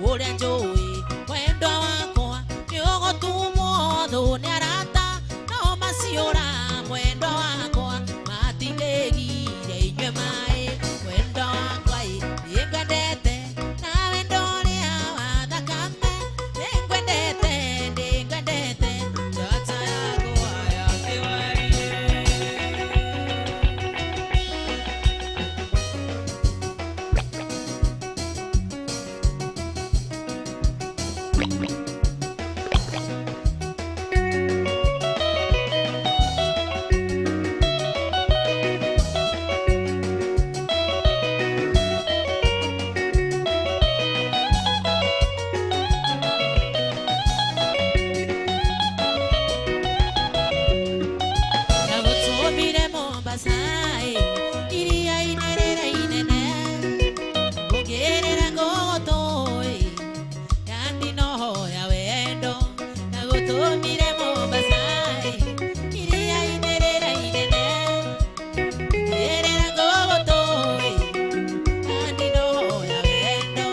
uria njui wendo wakwa niogotumwo thu ni arata no maciura mwendo wakwa matinegire inywe mai wendo wakwa ingwendete na wendo uria wa thakame ndingwendete njata yakwa ya kiwari nagutumire Mombasa iria inerera inene kugerera ngotoi kandi noho ya wendo nagutumire Mombasa iria inerera inene kugerera ngotoi kandi noho ya wendo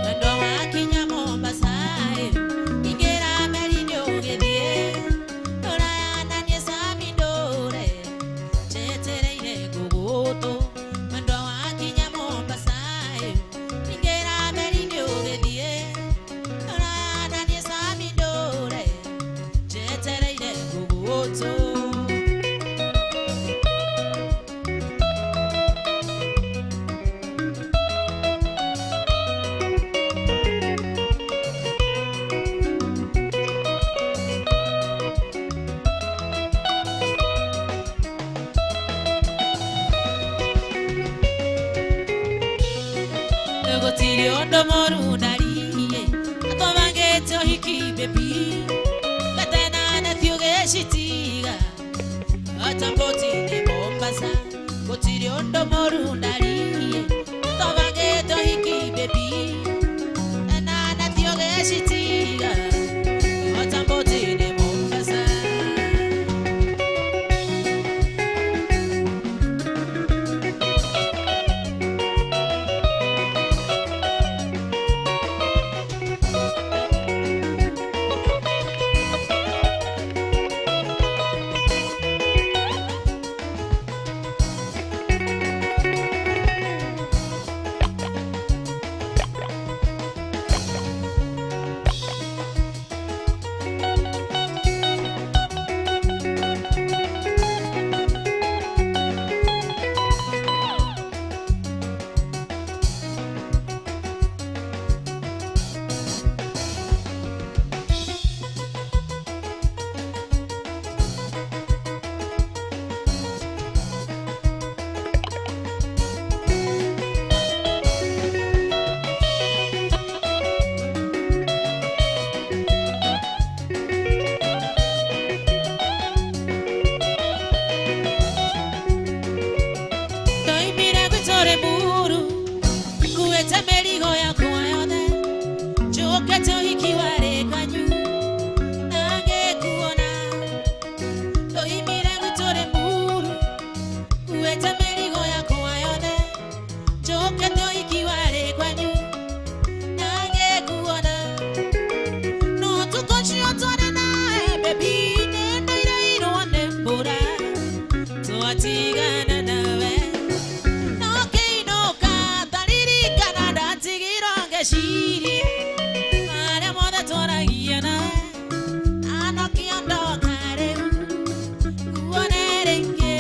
wendo wakinya Mombasa ingera meri nĩũgĩthiĩ ũrayananie Samindore njetereire ngũgũtũ wendo wakinya Mombasa ingera meri nĩũgĩthiĩ ũrayananie Samindore njetereire ngũgũtũ gũtirĩ ũndũ mũru ndariĩ atũmangĩte ũhiki baby gatenaneti ũgĩcitiga atambũti-inĩ Mombasa gũtirĩ ũndũ mũru ndariĩ atũmangĩte ũhiki baby gatenaneti ũgĩcitiga atambũti-inĩ Mombasa ndoimire gwĩtũre mburu nguĩte mĩrigo yakwa yothe njũkĩte ũhiki warĩ kanyu na ngĩkuona ndoimire gwĩtũre mburu nguĩte mĩrigo yakwa yothe njũkĩte ũhiki warĩ kwanyu na ngĩkuona no tũkũcio twarĩ nawe baby nĩndoire irwo nĩ mbura twatigana nawe no kĩinũka taririkana ndatigirwo ngĩciria marĩa mothe twaragia nawe anokia ndoka rĩu nguone rĩngĩ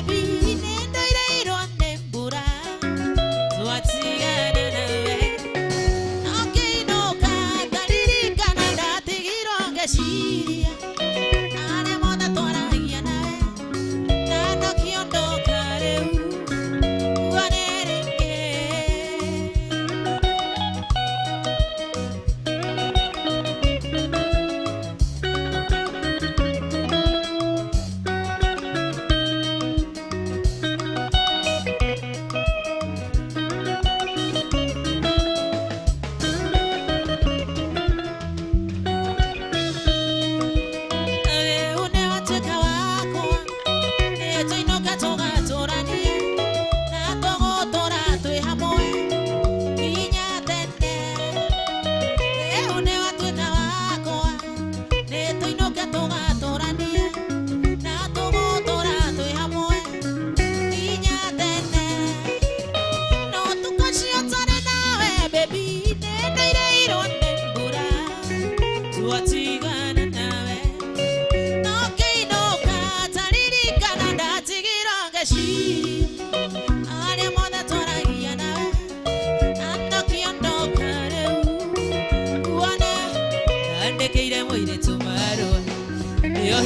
baby nendo ireiro nembura twatigana nawe nokinuka ndaririkana ndatigirwo ngeciria arĩa mothe twaragia nawe na ndokiondoka rĩu guanĩrĩngĩ.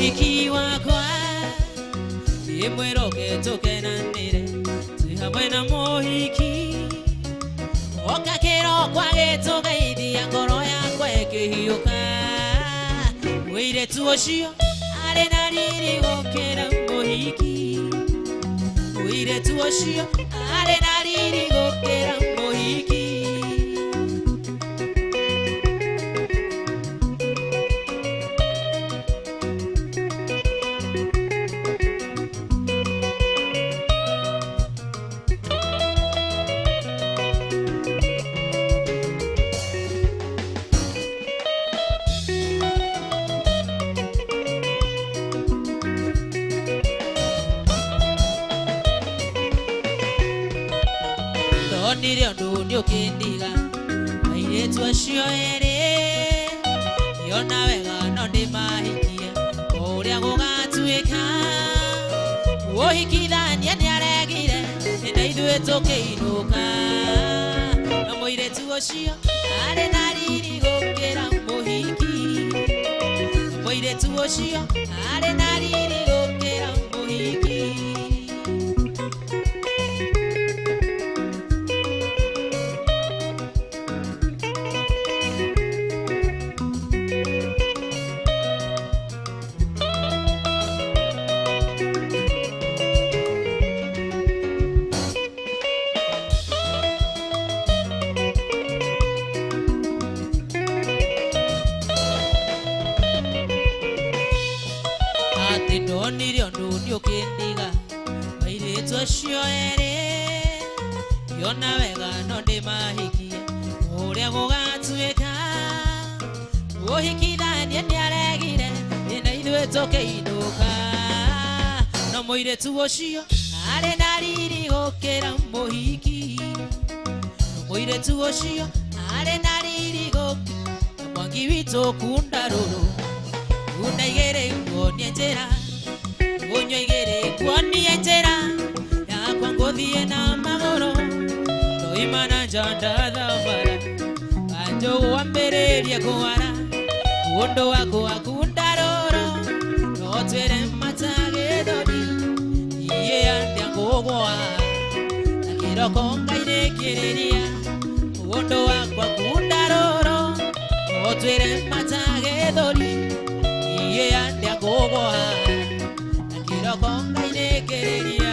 Hiki wakwa imweroke tukenanire twi hamwe na muhiki oka kirokwa gitugeithia ngoro yakwa ikihiuka muiretu ucio ari na riri gukira muhiki muiretu ucio ari na riri gukira muhiki. Ndonire undu niukindiga airetu acio eri yona wega no ndimahikia uria gugatuika uhikithania niaregire na ithuĩ tukiinuka na muiretu ucio ari na riri gukira muhiki muiretu ucio ari na riri gukira muhiki. Ndonire undu niukindiga airetu acio eri yona wega no ndimahikie uria gugatuika uhikithania niaregire na ithuĩ tukiinuka no muiretu ucio ari na riri gukira muhiki muiretu ucio ari na riri gukira mwangi witu kunda ruru unaigere kuonie njĩra unyoigere kuonie njĩra yakwa nguthie na magũrũ ndoimana njanda thabara kanjũ wambĩrĩrie kwara ũndũ wakwa kunda rũrũ no twĩre mata gĩthũri iye andĩa ngũgũa na kĩroko ngairĩkĩrĩria ũndũ wakwa kunda rũrũ no twĩre mata gĩthũri iye andĩa ngũgũa na kĩroko ngairĩkĩrĩria.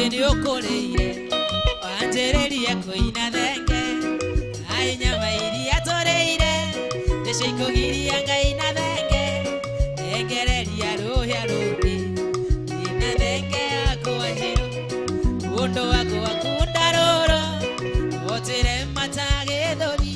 Ndio koreire wanjereria kuina thenge ai nyama iria toreire ndicikugiria ngai na thenge ndengereria ruhia ruthi ina thenge yakwa njiru undu wakwa kunda ruru wotire mata gĩthũri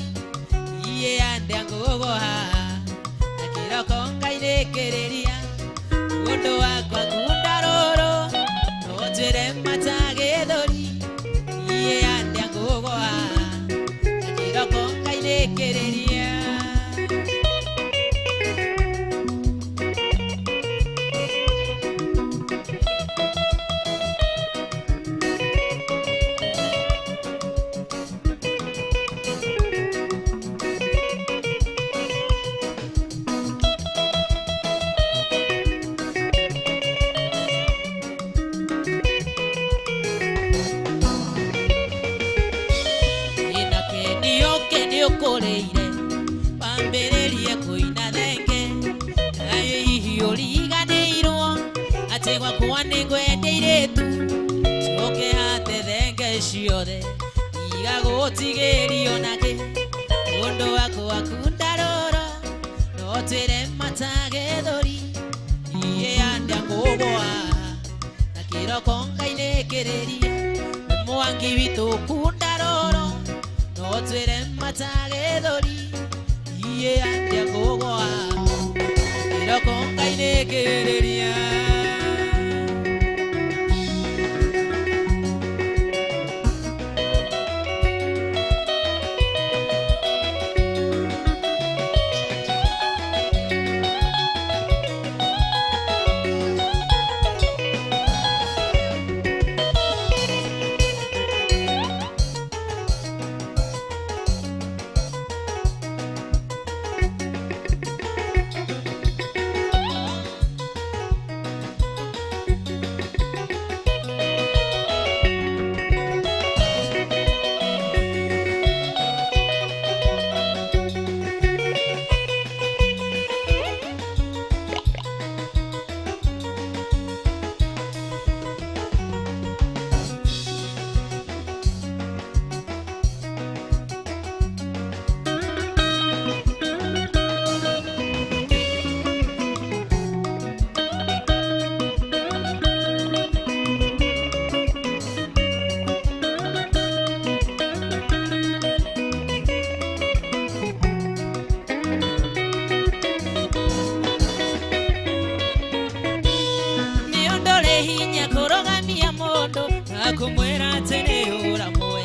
makuroreire bambĩrĩrie kũina thenge nayo hihi ũriganĩirwo atĩ gwakwa nĩngwendeire tu coke hate thenge ciothe igagũtigĩrio nakĩ ũndũ wakwa kundarora no twĩre matage thori iye ande ngũgwa na kĩroko ngainĩkĩrĩria mwangi witũ kundarora no twĩre matage thori iye ande ngũgwa kĩroko ngainĩkĩrĩria. Kumwera tene uramwe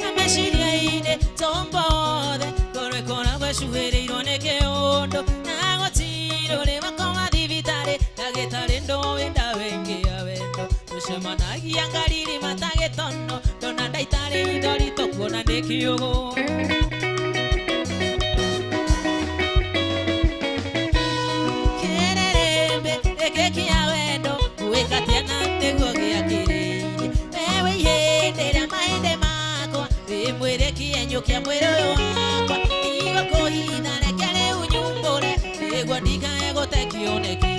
ameshiria ine tombode kore kora bashuhereiro neke ondo nagotiro le makoma divitare tagetare ndo enda wenge avendo ushemana giangariri matage tonno dona daitare idori tokona nekiogo kererembe ekeki avendo uekatiana tegoge akiri mwere kienyo kia mwere wakwa iwa kohina nekele unyumbore egwa dika ego tekioneki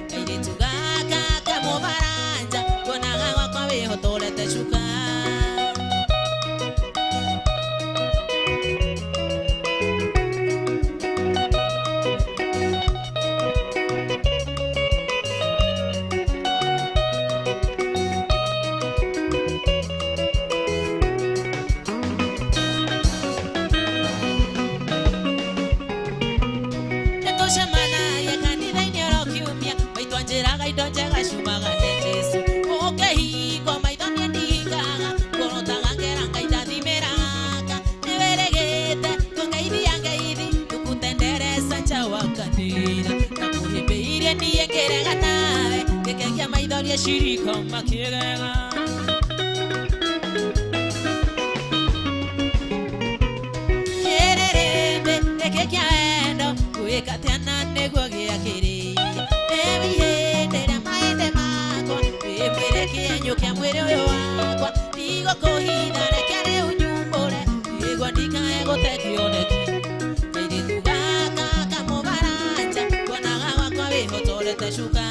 kairi tugaka kamo baranja konaga wakwa weho tolete shuka shirika makirega kererembe ekekiaendo kuikatiana negwo giakiri ewihendera maende makwa wimwire kienyo kia mwiri uyu wakwa tigo kuhitha rekere unyumbure igwa ndikaego tekioneki kairitu gaka kamubaranja konaga wakwa wihotorete shuka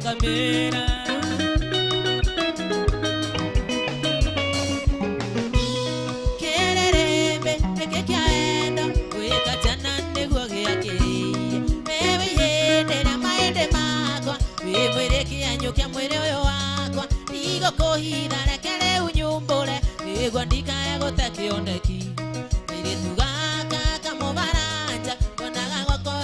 kamera kererembe ekekiaendo kuikatiana negwo giakiri mewihendera maende makwa wimwire kienyo kia mwiri uyu wakwa tigo kuhitha rekere unyumbure nigwo ndikaego tekioneki kairitu gaka kamubaranja konaga gwako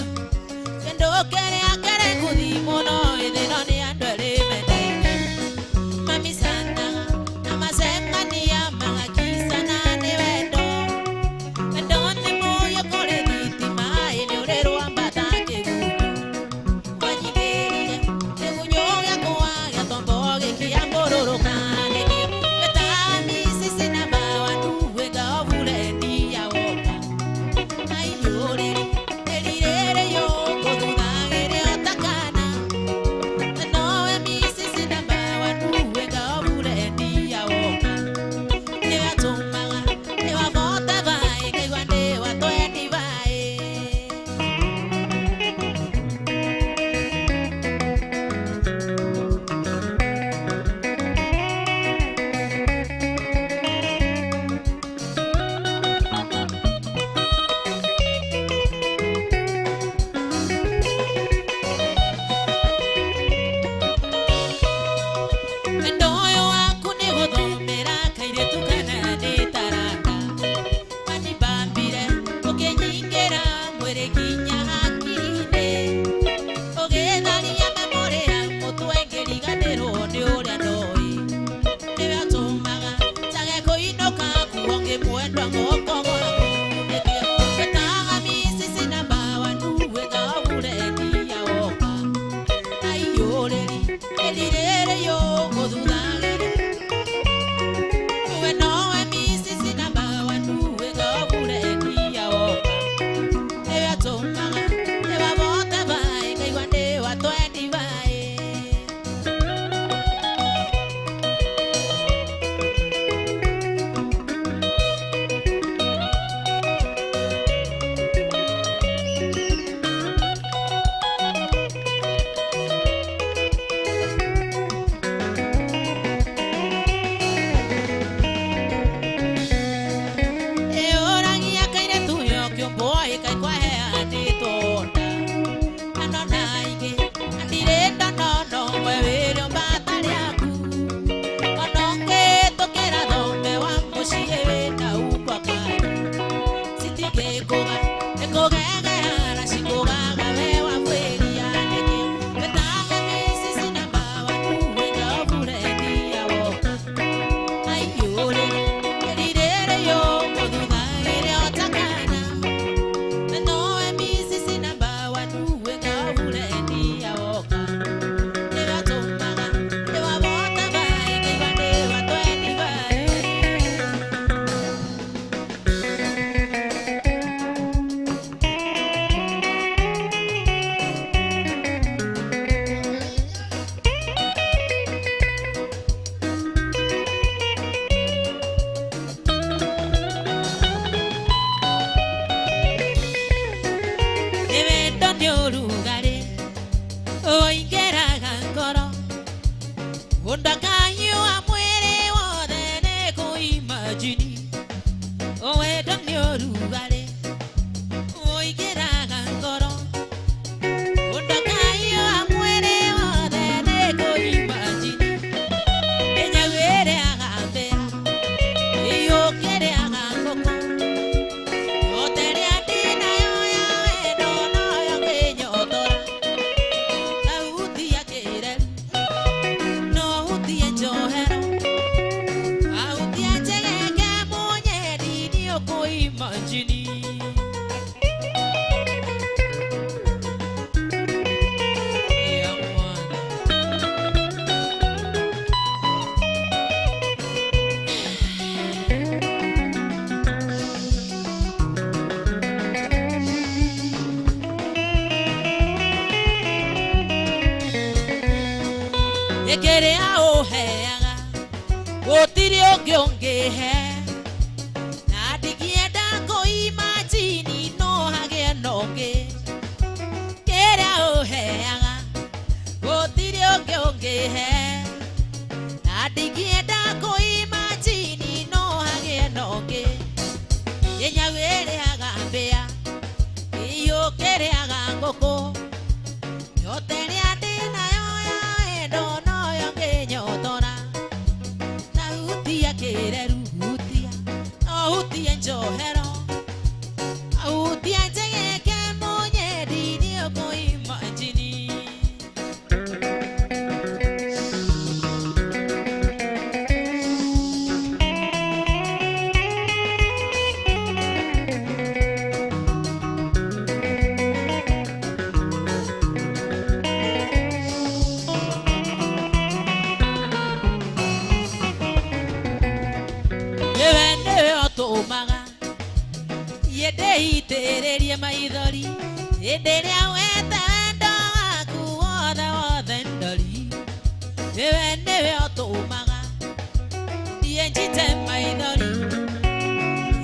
Autia, maithori endelea weta wendo waku wothe ndori ewe niwe otumaga ndiye njite maithori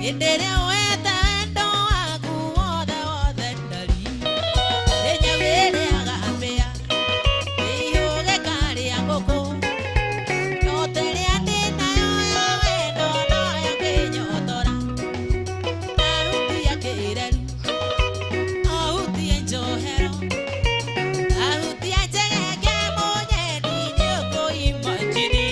endelea weta wendo waku wothe ndori enya wele agambia ihoge kari ya ngoko notelia ndina yo wendo no ya kinyotora ahuti ya kireru ahuti ya njohero ahuti ya njegeke munyeni nĩũkũimagine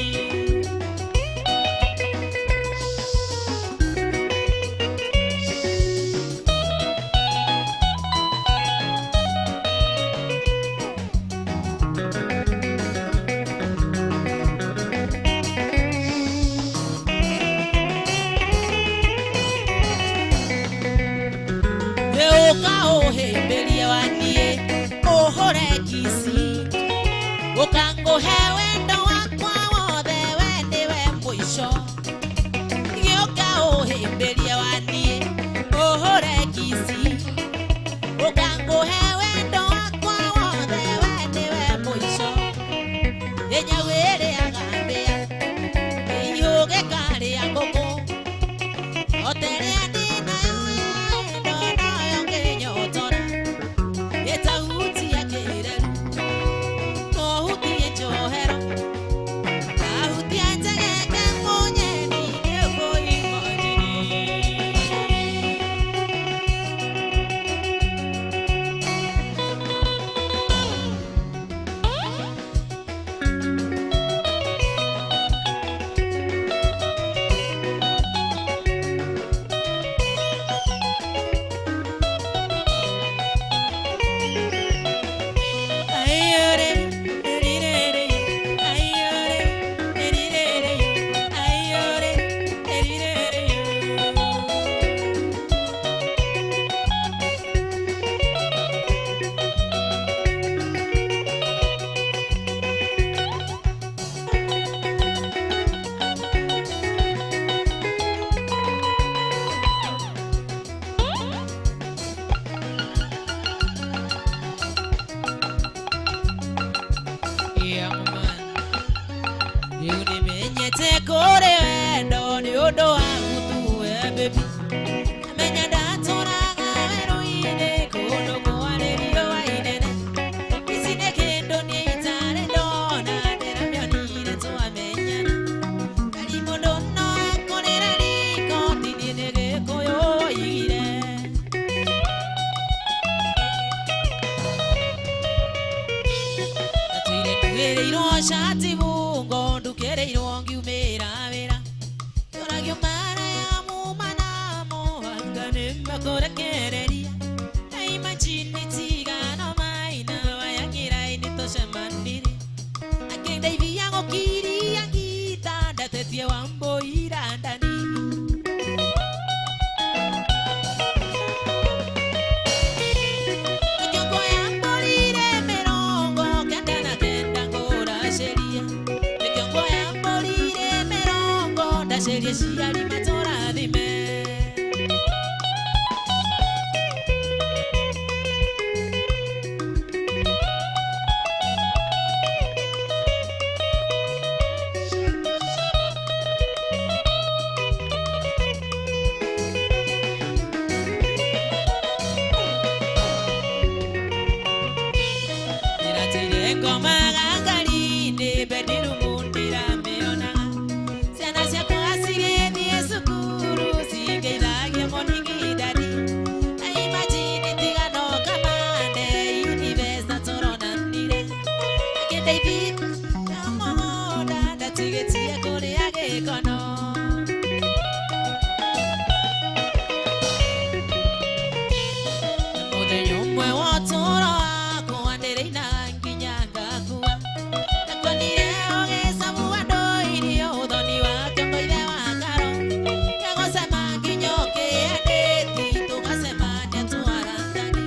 ũkaũhĩmbĩria waniĩ ũhũre kisi ũkangũhe wendo wakwa wothe we nĩwe mũico gĩũka ũhĩmbĩria waniĩ ũhũre kisi ũkangũhe wendo wakwa wothe we nĩwe mũico enya wĩrĩ agambĩa ihũgĩ karĩa ngũkũ oterea ndĩnayo unimenyete kore wendo ni ũndũ waku tuwe baby menya ndatũraga werũ-inĩ kũndũ kwarĩrio wa inene ici nĩ kĩndũ niĩ itarĩ ndona ndĩramĩonire twamenyana kari mũndũ no ekũrĩre riko tiniĩ nĩ gĩkũyũ woigire atũire nduĩrĩirwo cati bungo ndukereirwo ngiumĩra wĩra yoragio mara ya mumanamo wangane makorekereria aimachini tigano maina wayang'irainĩ tũcemanire akĩndeithia gũkiria ngita ndatetie wambũira ndani serie ciari matũrathime nĩratĩire ngoma gangari-inĩ bedroom ndĩramĩona ciana ciakwa cigĩthiĩ cukuru cingĩithagia moningi ndari na imagine tigano kamande universe tũronanire akĩndeithia na mũgũnda ndatigĩtie kũrĩa gĩkono mũthenya ũmwe wa ũtũũro wakwa ndĩrĩina nginya ngakua nakuonire ũgĩcamua ndũirio ũthoni wake mũithe wa ngaro gegũcema nginya ũkĩendĩti tũgacemania twarangani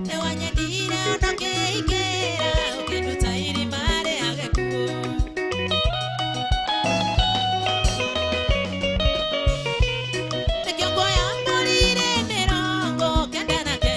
nĩwanyendire ũndũ kĩingĩra ũkĩnduta irima rĩa gĩkuũ nĩkĩo nguoya mbũri irĩ mĩrongo kenda na kenda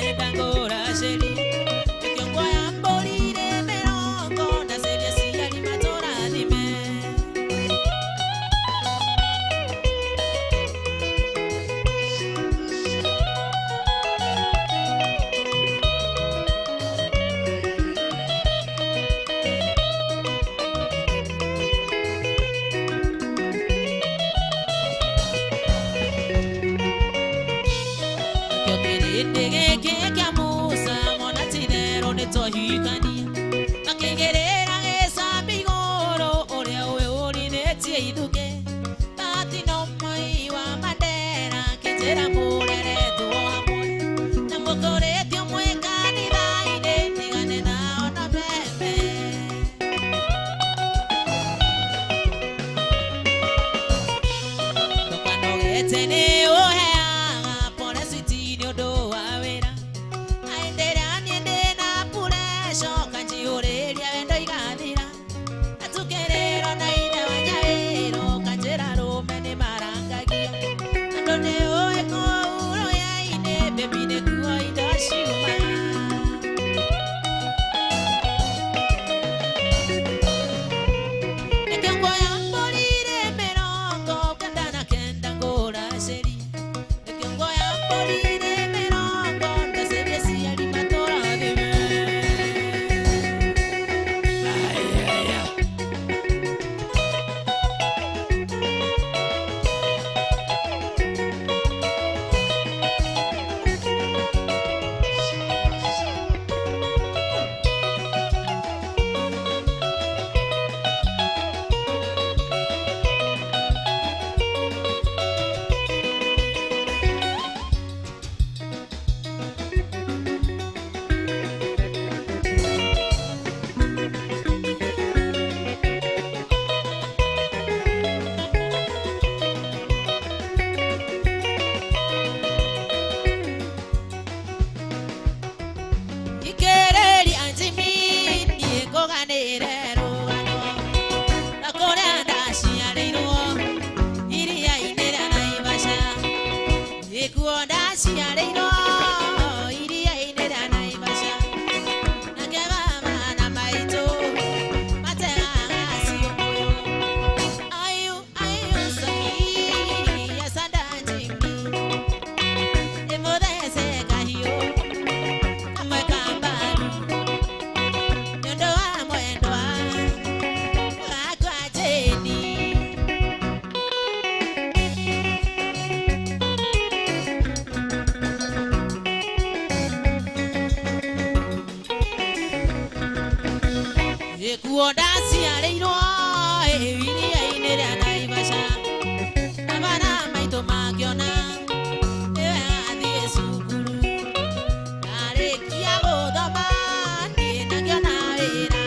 Mukoretio mwekanitha ine tigane nao na meme. Ndokanogete ni uheaga pole switi ni undu wa wira. Aenderea niende na puresho kanjiuriria wendo igathira. Atukerero na ine wanyawiro kanjira rume ni marangagia. Ando ni uwe kuuro ya ine baby ni kuo idashuma. Nekengo ya mbolire merongo kenda na kenda ngora seri. Nekengo ya mbolire merongo ndaseri si alimatora bebe. Ikereri anjimi ni koganire rugano. Nakore ndashiarirwo iria inera naivasha. Ikuo ndashiarirwo iria inera naivasha. Nakeba mana maito mategaga cio moyo. Ayu sami yasanda njimi. Emodese kahio kamwe kambaru. Nyondo wa mwendo wakwa jeni. Ekuo ndasiarĩirwo iria inera naivasha. Abana maitũ makĩona nĩwe athiĩ cukuru. Ndarĩkia gũthoma niĩ nakĩona wĩra.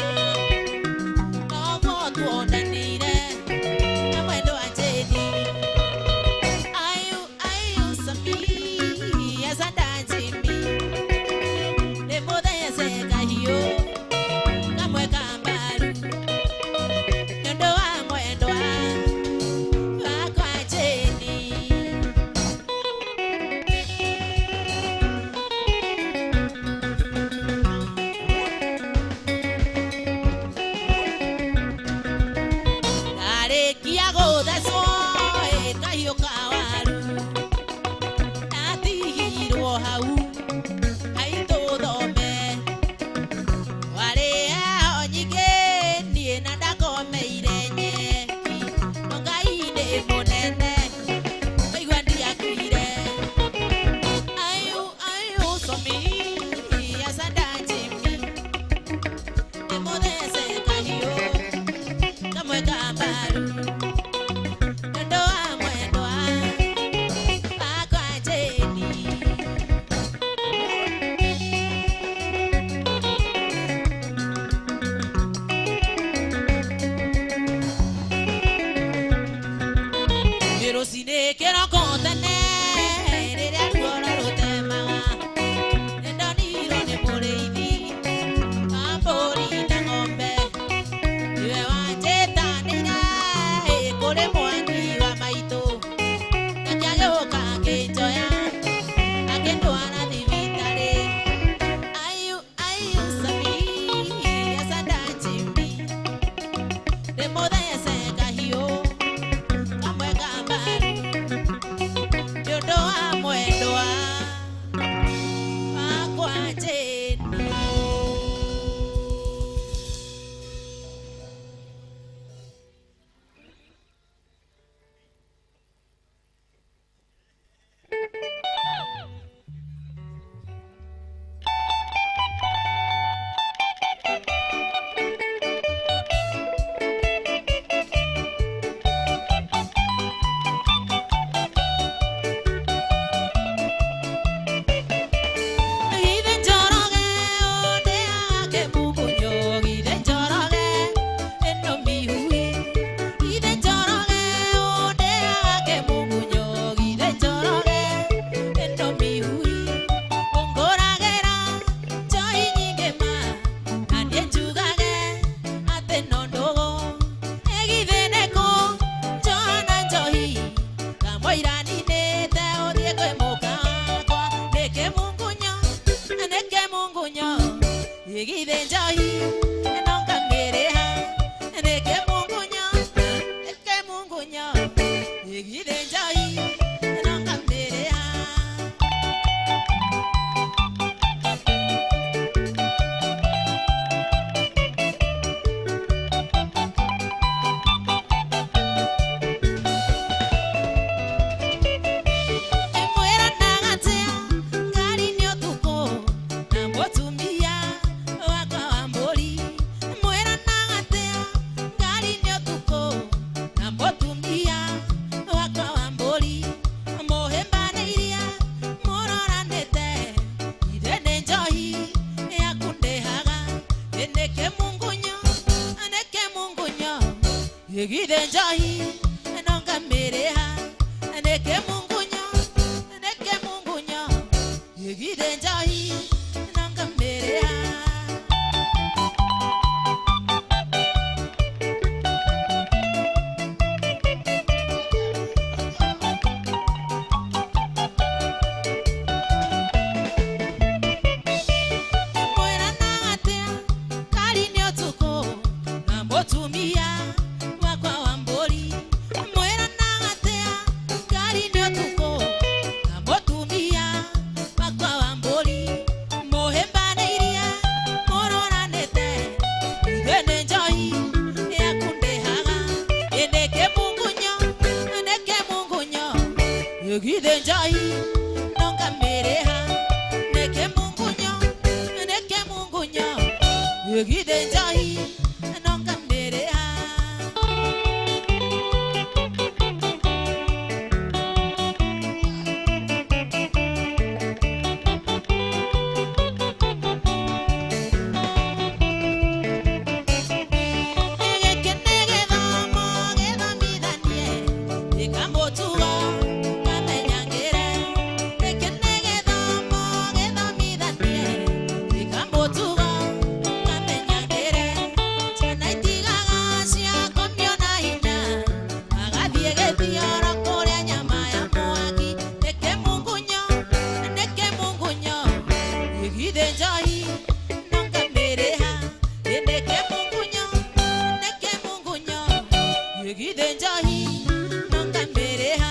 Noguo tuondanire na mwendwa Jeni. Ayu sami yasanda njimi. Nĩmũthece kahiũ kamwe kambaru. igithe njohi nonga mĩrĩha nĩke mungunyo igithe njohi nonga mĩrĩha igithe njohi nonga mĩrĩha nĩke mungunyo igithe njohi nonga mĩrĩha igithe njohi nonga mĩrĩha nĩke mungunyo igithe njohi nonga mĩrĩha igithe njohi nonga mĩrĩha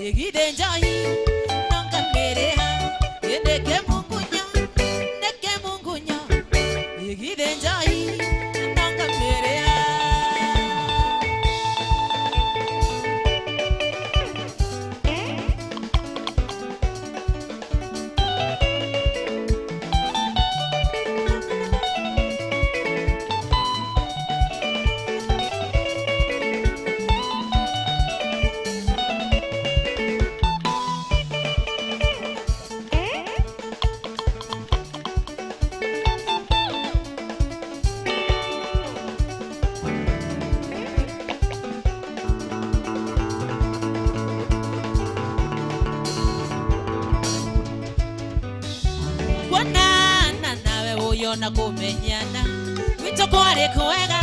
igithe njohi nonga mĩrĩha nĩke mungunyo igithe njohi nonga mĩrĩha kuonana nawe uyo na kumenyana gwitũ kwarĩ kwega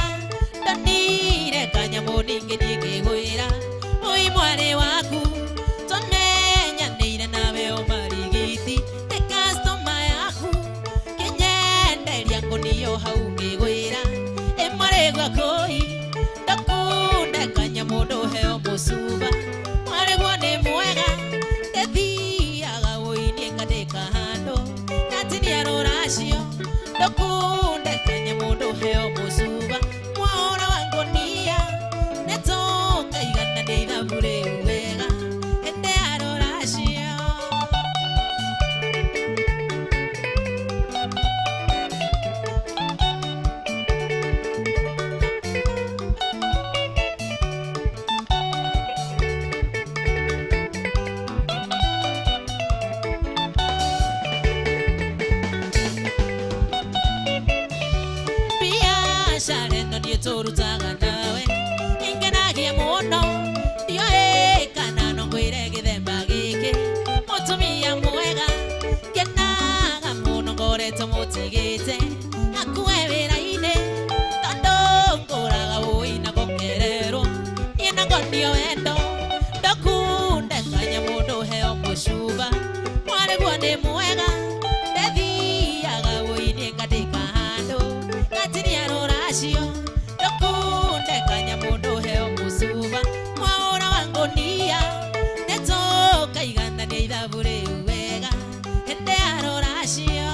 ndonire kanyamũ ningĩ ndingĩgwĩra ũi mwarĩ waku tũmenyanĩire nawe ũmarigiti nĩ customer yaku kĩnyenderia ngũnio hau ngĩgwĩra mwarĩ gwakũi ndakunda kanyamũ ndũheo mũcuba mwarĩguo nĩ mwega ndĩthiaga ũinie ngatĩka handũ natinia rũracio ndakunda kanyamũ ndũheo mũcuba mwaũra wa ngũnia nĩtonga igana nĩ ithabu rĩu wega hĩndĩ ya rũracio nio wendo ndokunde kanya mundu heo mushuba mwaregwa ni mwega ndethiaga woini ngatika handu ngatinia ruracio ndokunde kanya mundu heo mushuba mwaura wangonia netoka igandania ithabu riu wega hende ya ruracio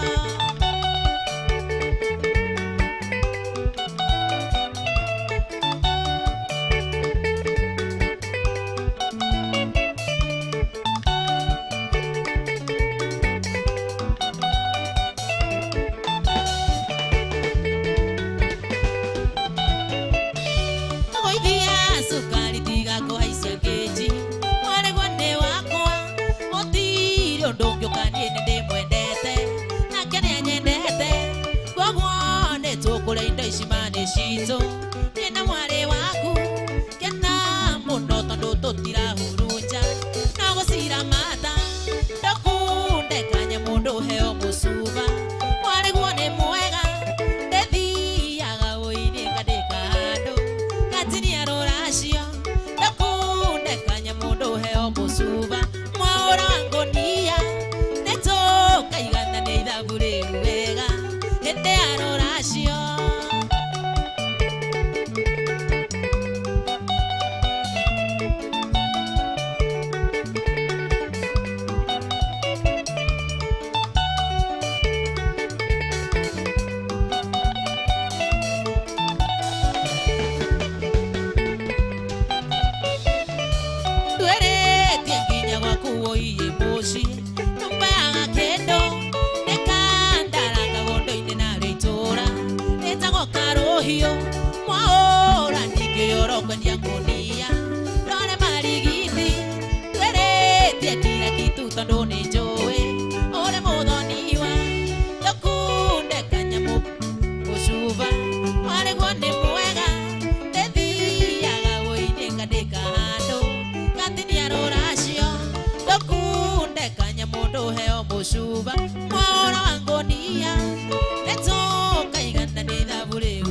Shito nina mware waku kena muno tondu tutirahuruja no gusira mata ndokunde kanya mundu heo musuba mware guone mwega ndethiaga woini ngatika handu ngatinia ruracio ndokunde kanya mundu heo musuba mwaura wangonia netoka igandania ithabu riu wega hende ya ruracio mwaora ningiyoro kwendia ngunia rore marigiti tweretie kila kitu tondu ni njui ore muthoniwa ndokunde kanya mushuba mwaregwa ni mwega ndethiaga woini ngatika handu ngatinia ruracio ndokunde kanya mundu heo mushuba mwaora wangonia netoka igandania ithabu riu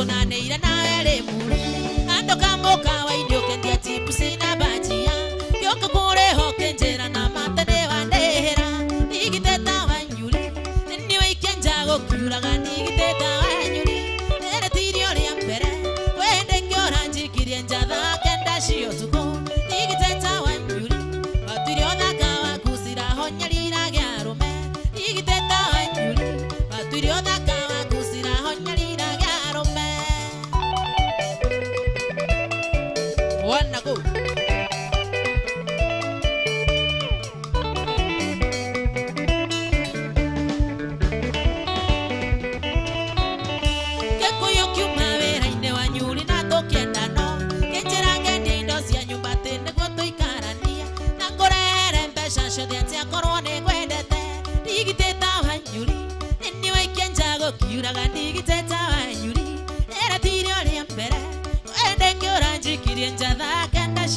tunaneire nawe rimuru ando kamboka waidio kendia tipu sina bajia yoko kureho kenjera na matane wandehera nigiteta wanyuri niwe ikenjago kiuraga nigiteta wanyuri nere tirio ria mbere wende ngiora njikirie njatha kenda cio tuko nigiteta wanyuri watirio thaka wakusira honyarira gia rume nigiteta wanyuri watirio thaka wakusira honyarira wanna go kekuyo kiuma wira-ini wanyuri na tukiendano kinjira ngendi indo cia nyumba ti niguo tuikarania na ngurere mbeca ciothe atia korwo ni ngwendete ndigitita wanyuri niwe ikenjago kiuraga ndigitita wanyuri era tirio ria mbere wende ngiura njikirie njatha kenda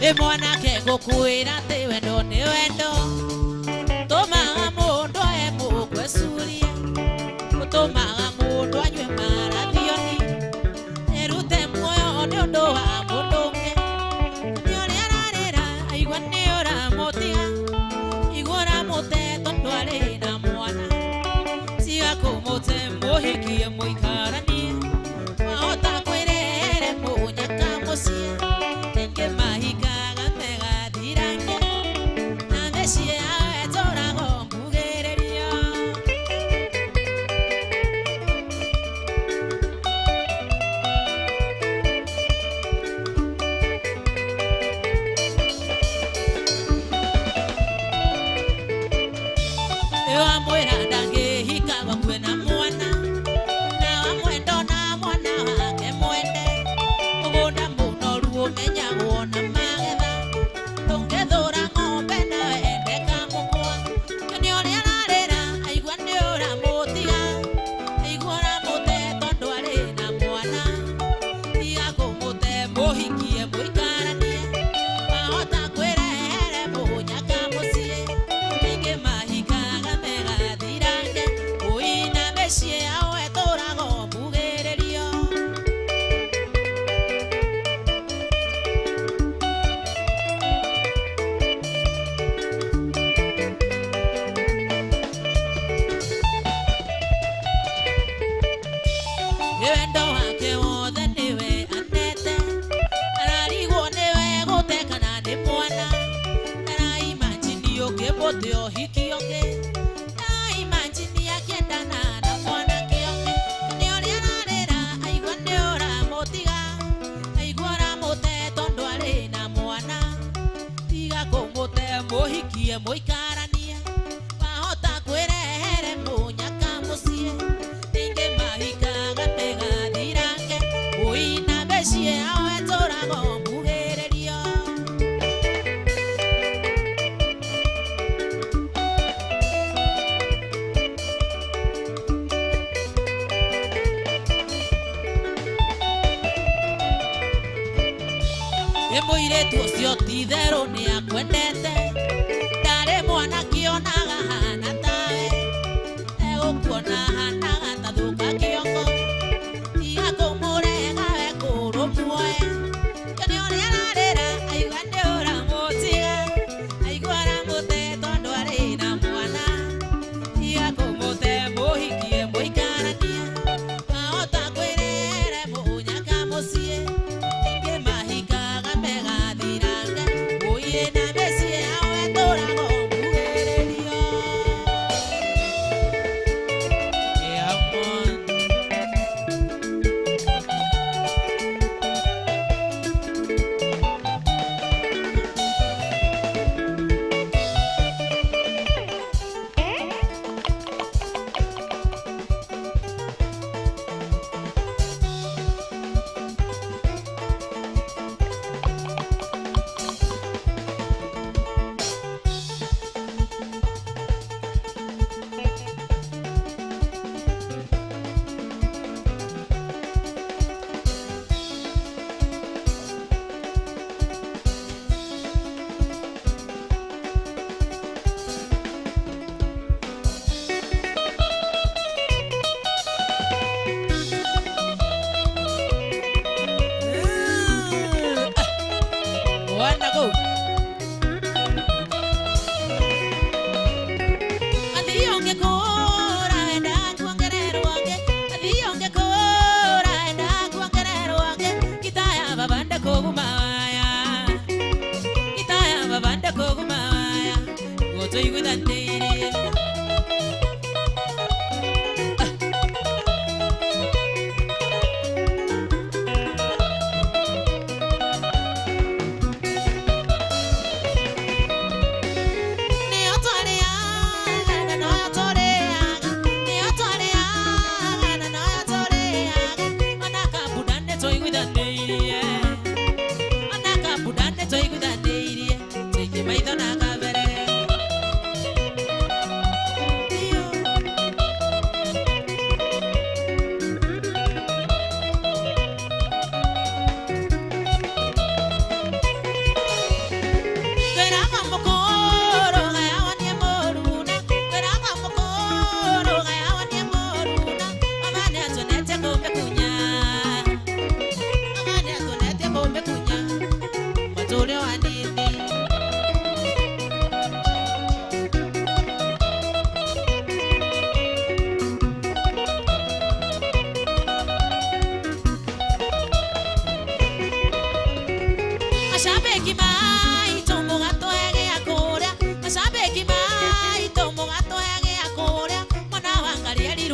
Mwana ke gukwira te wendo ni wendo tomaga mundu emukwesuria utumaga mundu anywe marathioni erute muoyo ni undu wa mundu ungi ni uria ararira aigua ni uramutiga igura mute tondu ari na mwana tiga kumute muhikie muikaranie wahota kwirere munyaka mucie ingi mahika muikarania wahota kwirehere munyaka mucie ingi mahika gategathirange uina mbecie awe turago mbugiririo muiretu ucio ti theru ni akwendete mwana kionaga hana tawe egukona hanaga tathuka kiongo tiga kumurega we kurumuoe kani uria ararira aigua ni uramutiga aigua aramute tondu ari na mwana tiga kumute muhikie muikarania wahota kwirere munyaka mucie ingi mahikaga megathirange uire na mecie awe turago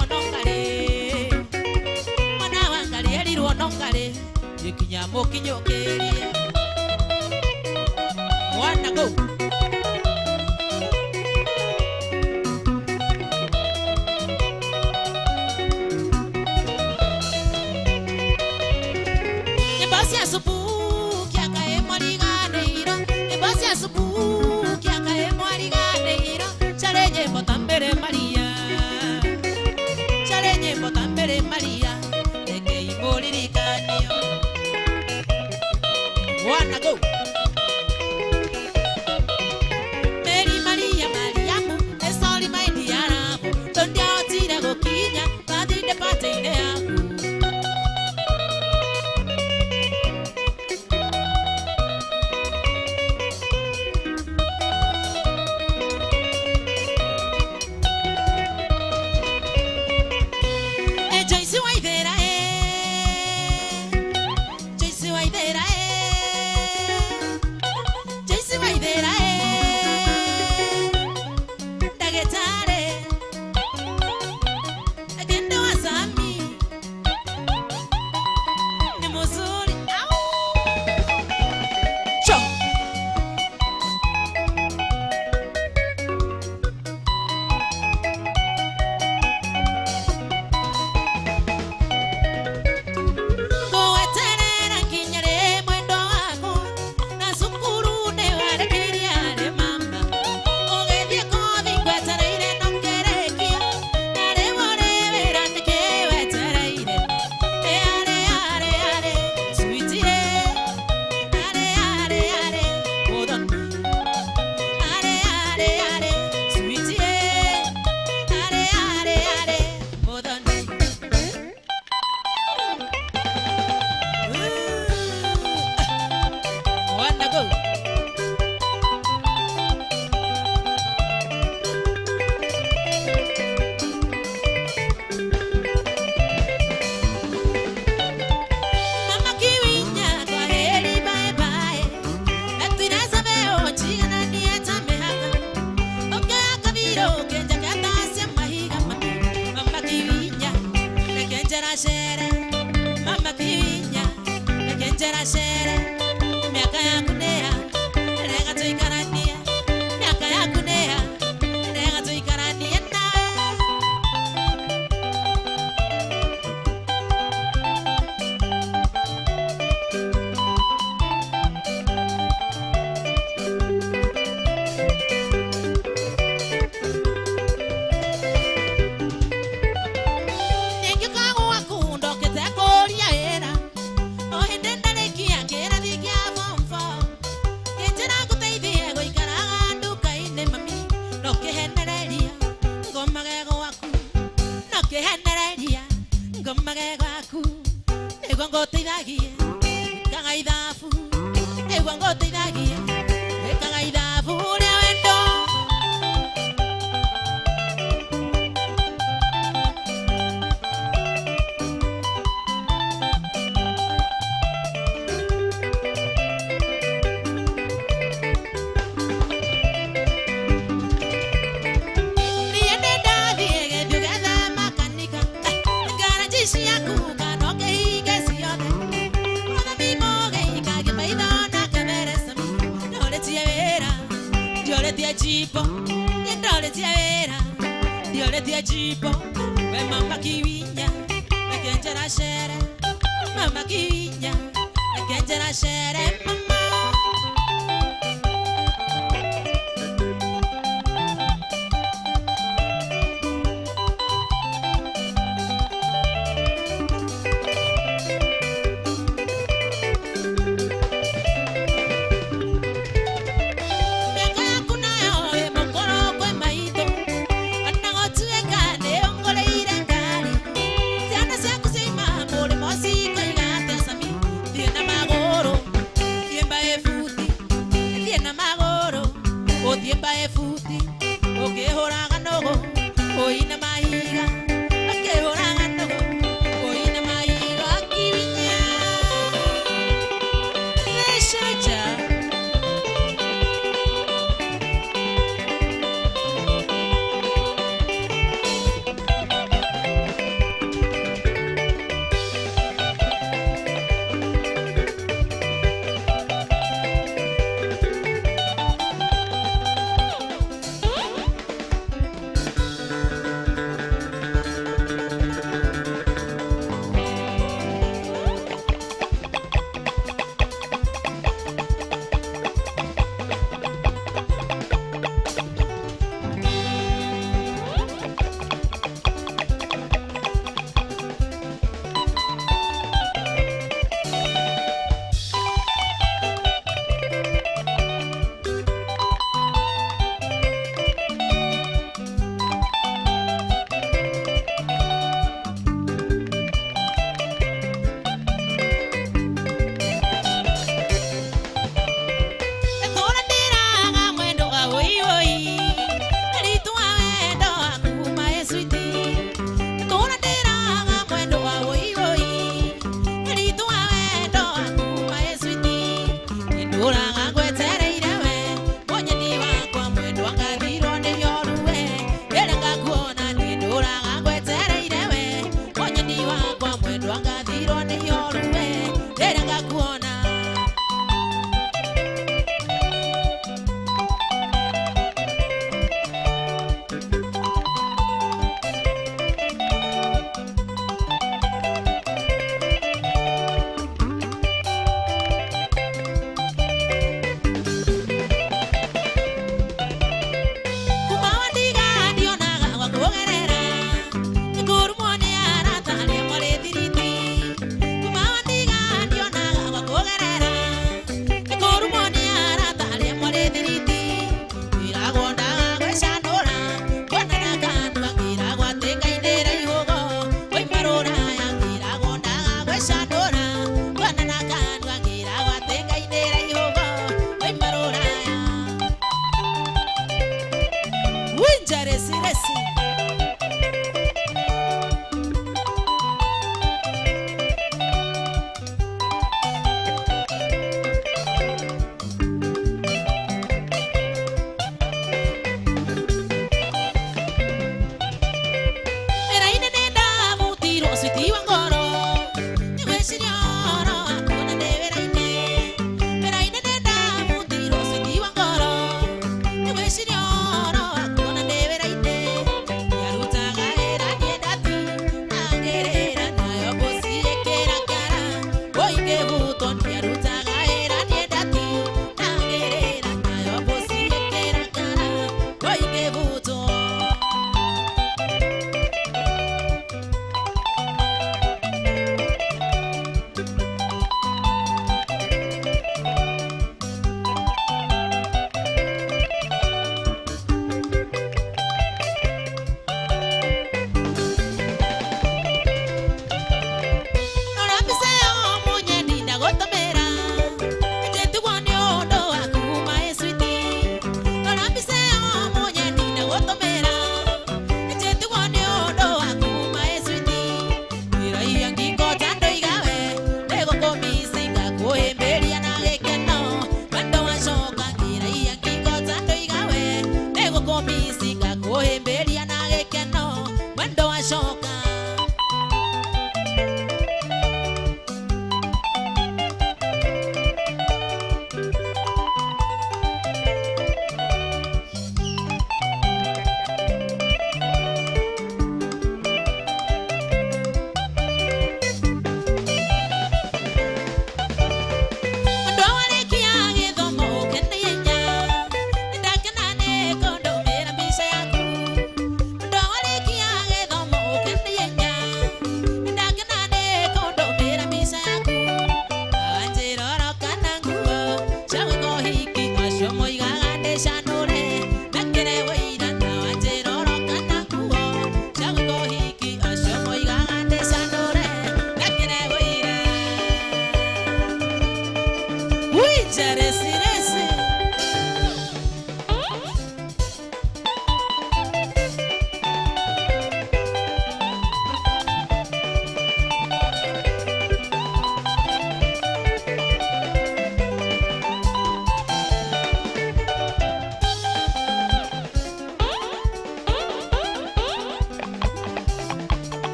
erirwo nongare mwana wangari erirwo nongare ikinya mukinyokerie mwana go Nebasia supu kiaka emorigane iro Nebasia supu kiaka emorigane iro Chalenye potambere Maria Chalenye potambere Maria Eke imoririkanio Wanna go Mary Maria Mariamu Esoli my diaramu Tondia otira go kinya Padi de pate ideamu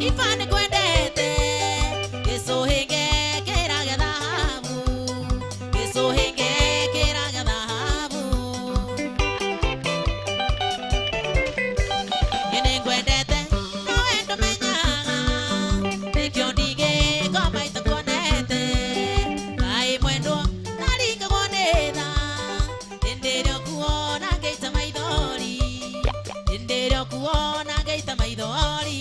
ifane kwendete gesohenge keraga dhahabu gesohenge keraga dhahabu yene kwendete no endo menyaga nikyo ndige koma itakonete kai mwendo naringa konetha enderio kuona geita maithori enderio kuona geita maithori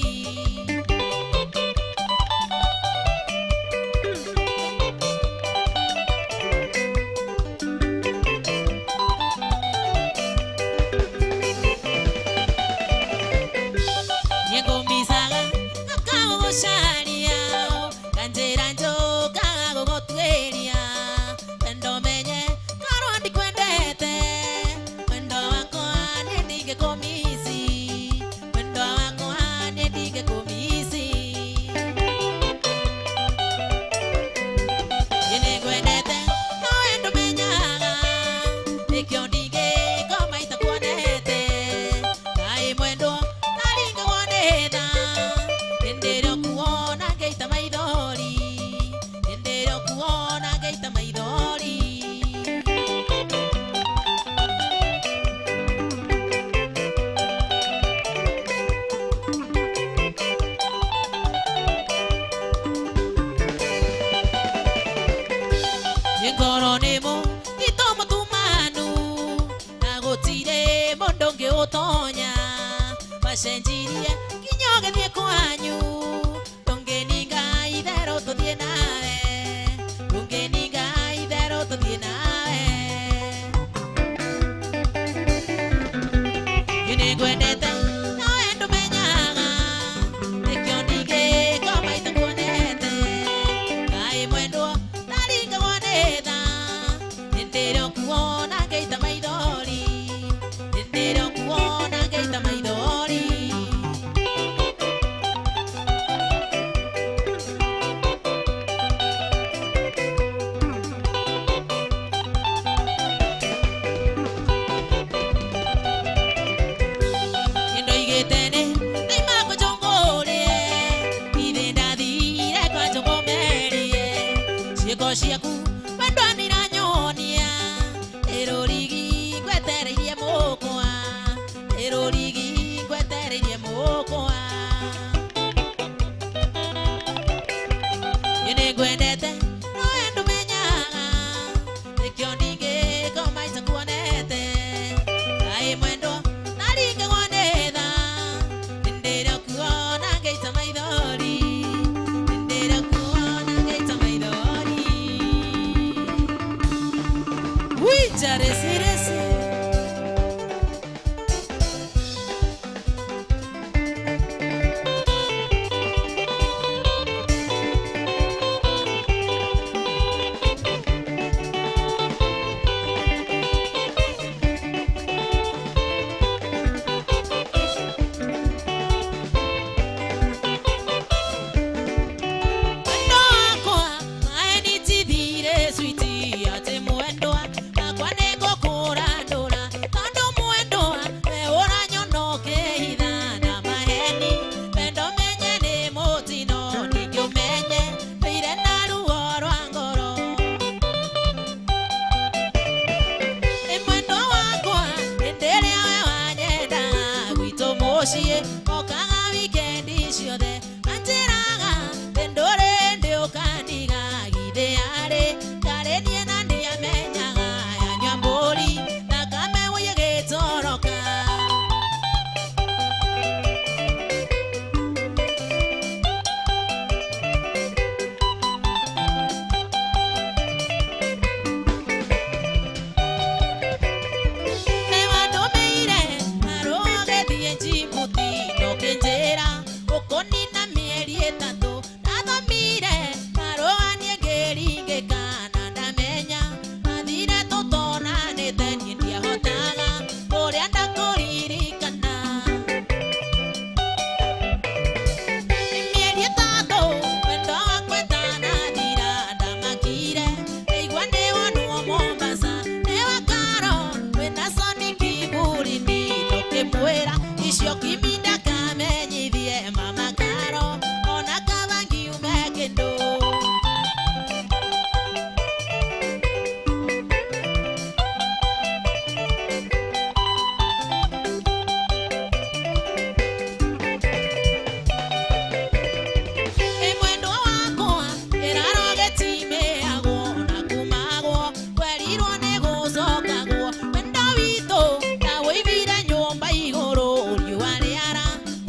Koronemo itomo tumanu nagotire mondonge otonya bashenjirie kinyoge thie kwanyu tongeninga idero tothie nawe tongeninga idero tothie nawe yene gwendete no endo menyaga nekyo ndige koma itakonete kai mwendo naringa konetha enderio kuona geita maithori enderio kuona geita maithori endo igetene naima kuchongore idenda thire kwa chongomerie cieko ciaku bandwani na nyonia erorigi gwetereirie mukwa erorigi gwetereirie mukwa yene gwendete no endo menyaga nikyo ndige koma itakuonete kai mwendo naringa konetha enderio kuona geita maithori enderio kuona geita maithori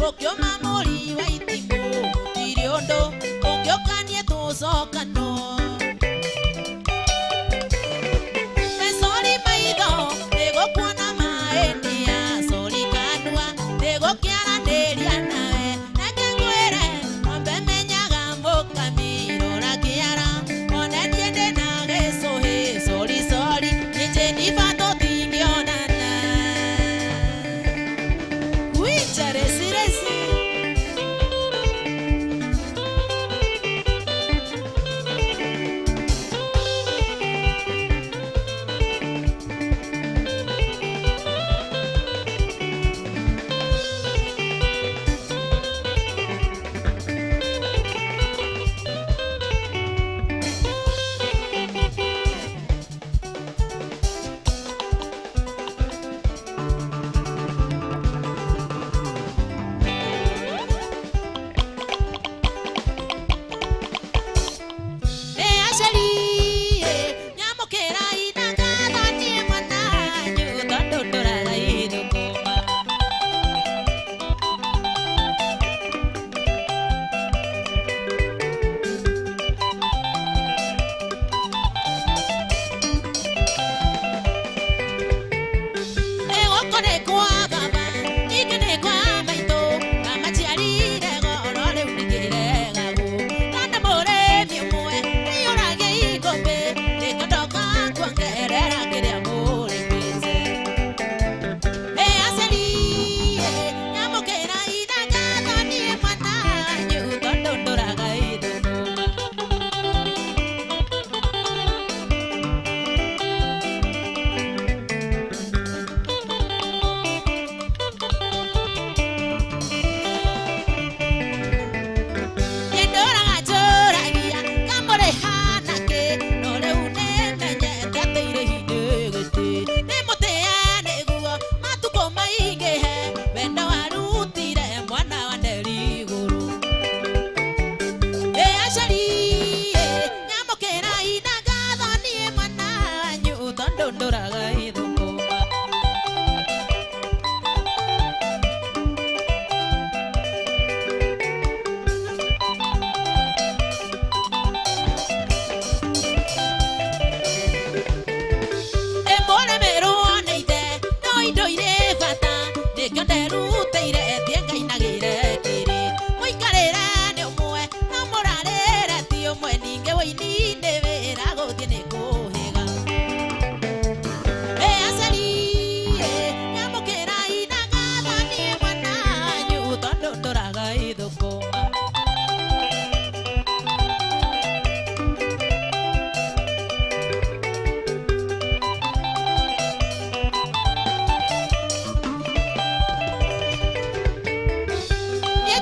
ũkĩũma mũri wa itimũ gũtirĩ ũndũ ũngĩũkanie tũcokano. Mecori maitho nĩgũkuona maĩnia, cori kanua nĩgũkĩaranĩria nawe. Reke ngwĩre ng'ombe menyaga mũkami, rora kĩara onenie ndĩna gĩcũhĩ. Cori cori nĩ Jenifa tũtingĩonana. Uicha resi resi.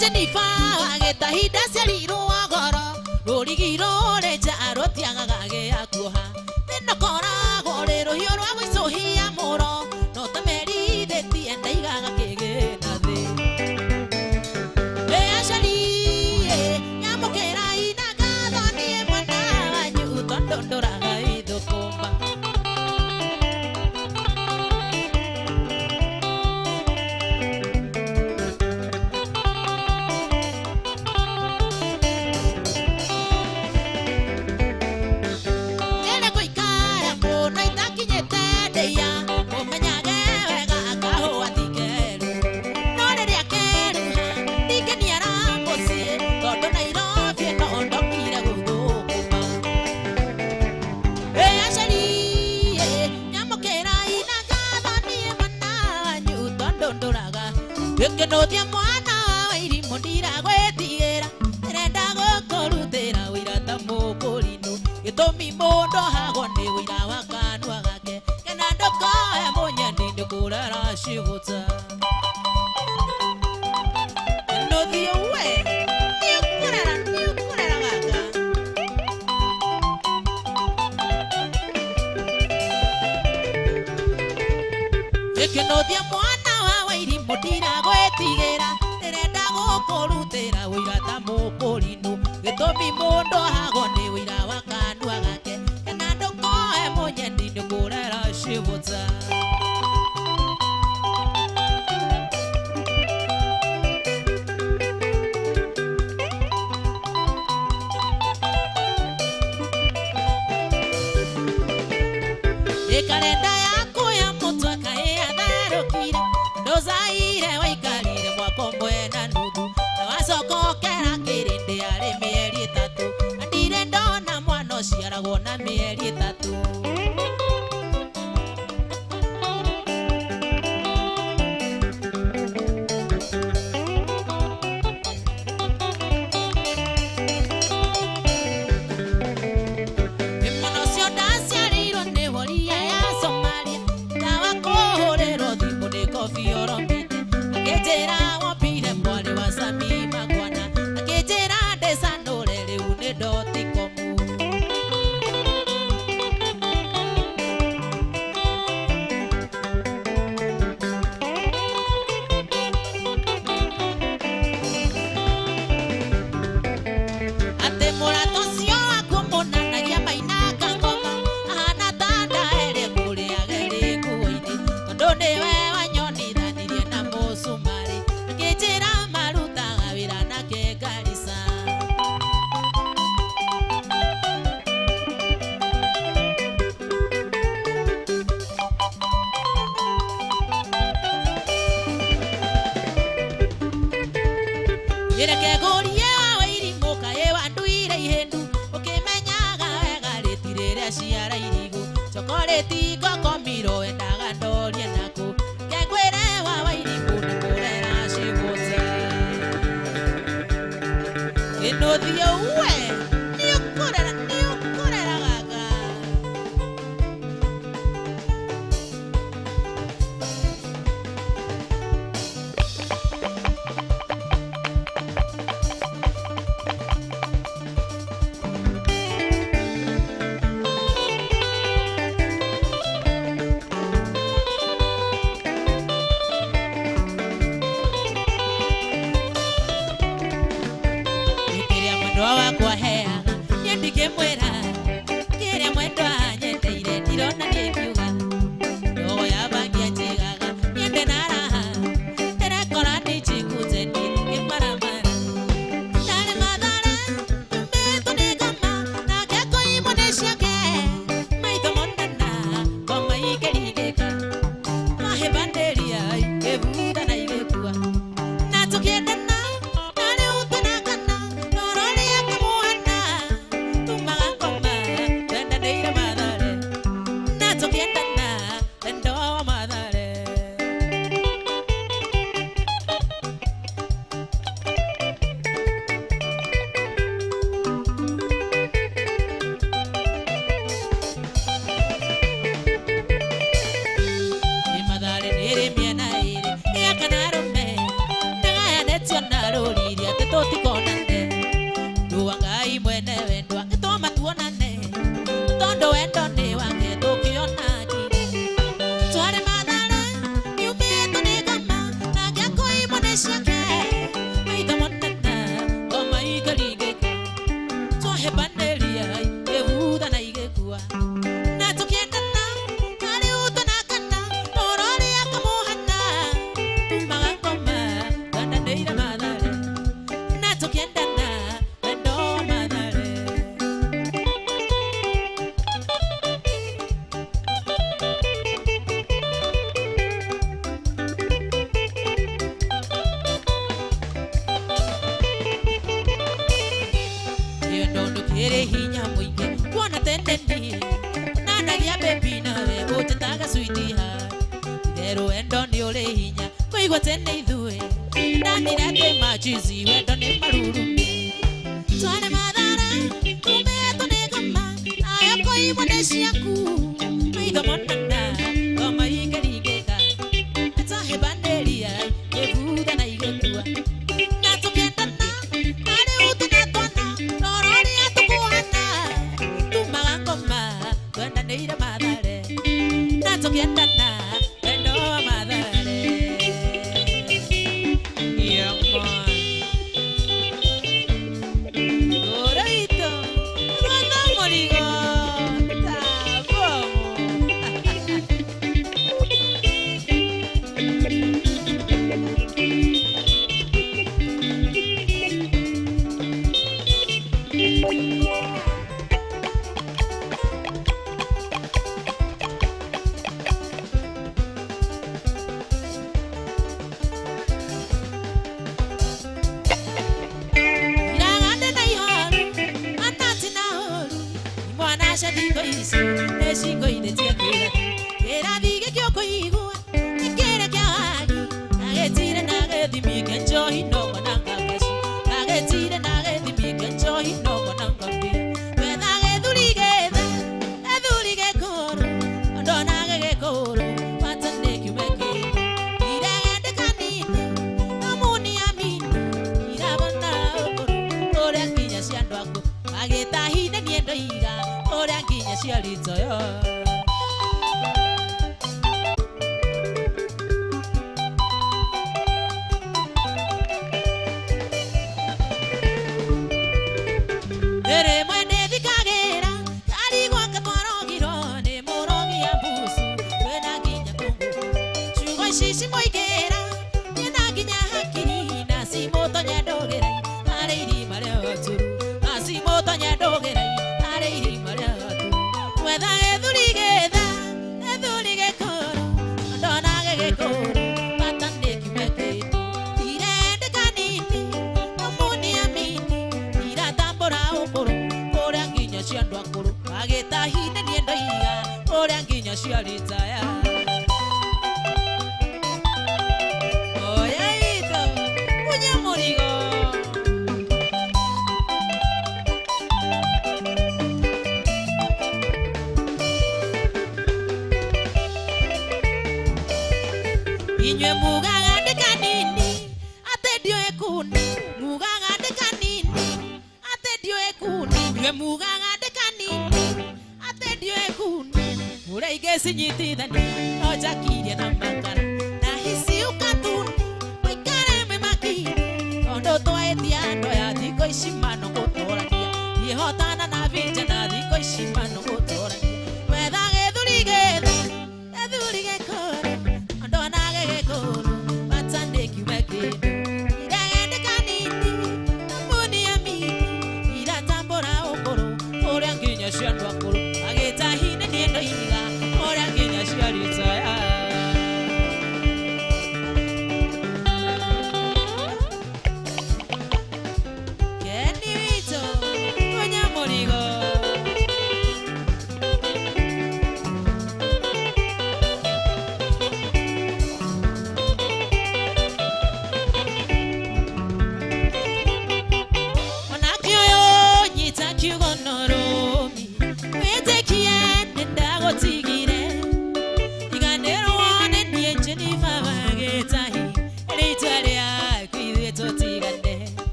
Jenifa agĩtahida ciarirwo goro rũrigiro renja arũtiagaga gĩakuoha thĩnokoragwo rĩ rũhiũ rwa gũicũhia mũro no tamerithĩtie ndaigaga kĩgĩna thĩ. Aciari nyamũkĩra ina ngatho niĩ mwana wanyu tondũ ndũraga ithũkũma. Gĩkĩnũthia mwana wa irimũ ndiragwĩtigĩra ndĩrenda gũkũrutĩra ũira ta mũkũrinũ gĩtũmi mũndũ ohagwo nĩ ũira wa kanua gake kena ndũkoe mũnyeni nĩkũrera cigũta. Gĩkĩnũthia we nĩũkũrera gaka. Gĩkĩnũthia mwana wa irimũ ndiragwĩtigĩra ndĩrenda gũkũrutĩra ũira ta mũkũrinũ gĩtũmi mũndũ ohagwo nĩ ũira wa kanua gake kena ndũkoe mũnyeni nĩkũrera cigũta. na mieri itatu.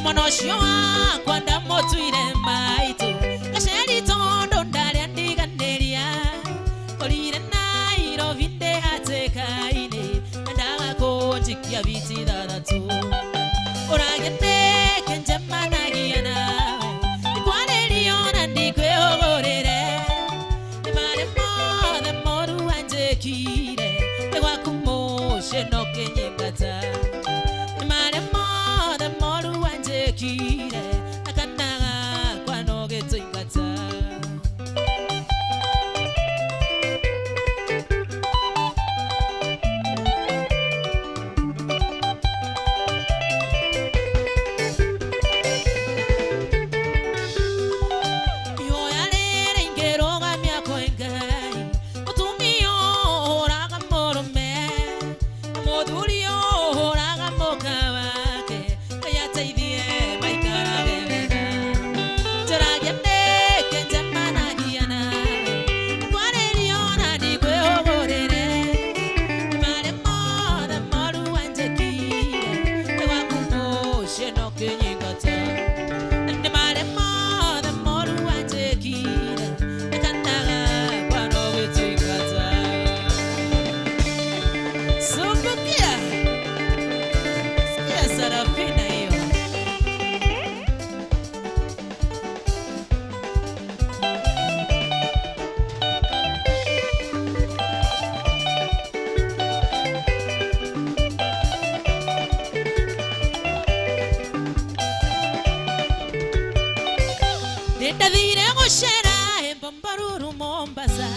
monocio wakwa ndamutuire maitu gaceri tondo ndaria ndiganiria korire Nairobi ndi hatikaini ndaga kunjikia biti thathatu uragendeke njemanagia nawe ikwarĩrio na ndikwĩhũgũrĩre nĩ marĩ mothe moru wanjĩkire nĩ gwaku mũciĩ no kĩnyingata nĩ marĩ mothe moru wanjĩkire na kana gakwa no gĩtũingata ndathire gucera Mbambaruru Mombasa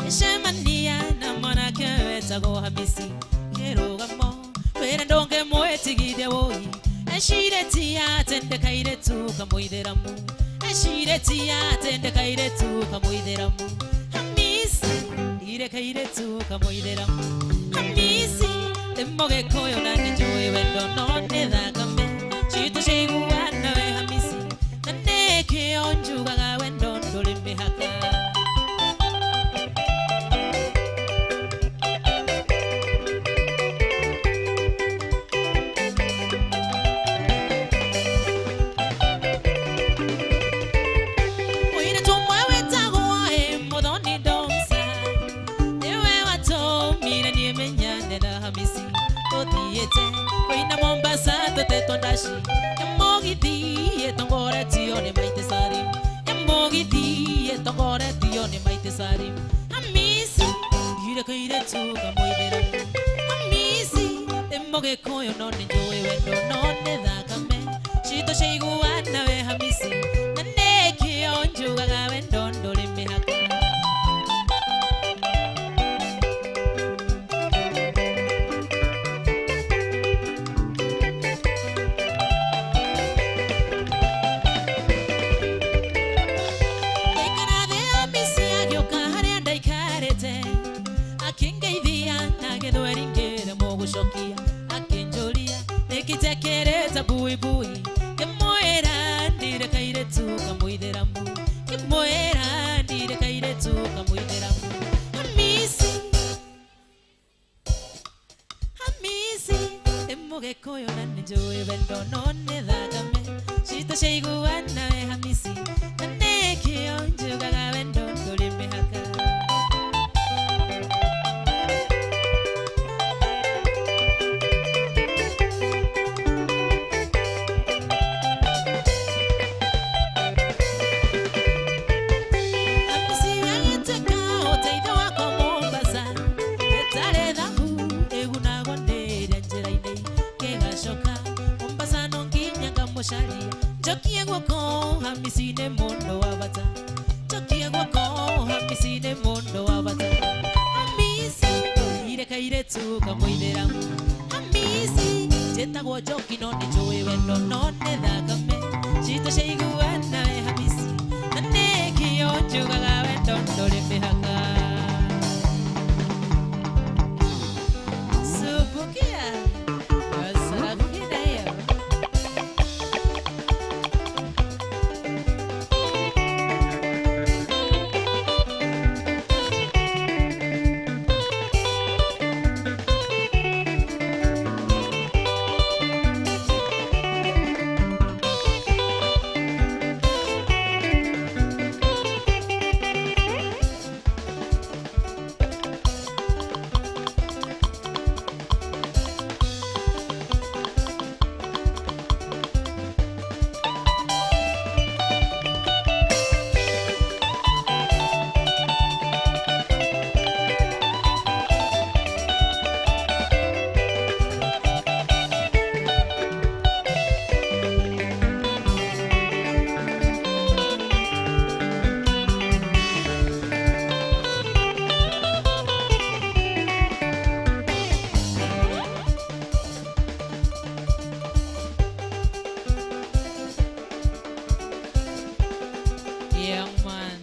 icemania na mwanake wetagwo Hamisi kĩrũgamo wĩra ndũngĩmwĩtigithia wũi ecirĩtie atĩ ndekairĩtu kamũithĩramu ecirĩtie atĩ ndekairĩtu kamũithĩramu Hamisi irekairĩtu kamũithĩramu Hamisi ndĩ mũgĩkũyũ na nĩnjũĩ wendo no nĩ thakame citũ ciaiguana we Hamisi na nĩkĩo njugaga wendo ndũrĩ mĩhaka Koina Mombasa tote tondashi Emogithi etongore tio ne maite sarim Emogithi etongore tio ne maite sarim Hamisi ire kaire tu kamoidera Hamisi emoge koyo no ne joe wendo no ne dakame Chito sheiguana we Hamisi Nane kionju gaga wendo ndole mehaka Akitekereza bui bui Kemoera ndire kairetu kamuitheramu Kemoera ndire kairetu kamuitheramu Hamisi Hamisi Emogĩkũyũ na nĩnjũĩ wendo no nĩ thakame Citũ ciaiguana we Hamisi na nĩkĩo njugaga wendo ndũrĩ mĩhaka Jokia gwako Hamisi ne mondo wabata Jokia gwako Hamisi ne mondo wabata Hamisi ire kairetu kamuitheramu Hamisi jetagwo joki no nĩnjũĩ wendo no nĩ thakame citũ ciaiguana we Hamisi na nĩkĩo njugaga wendo ndũrĩ mĩhaka Subukia Yeah, man.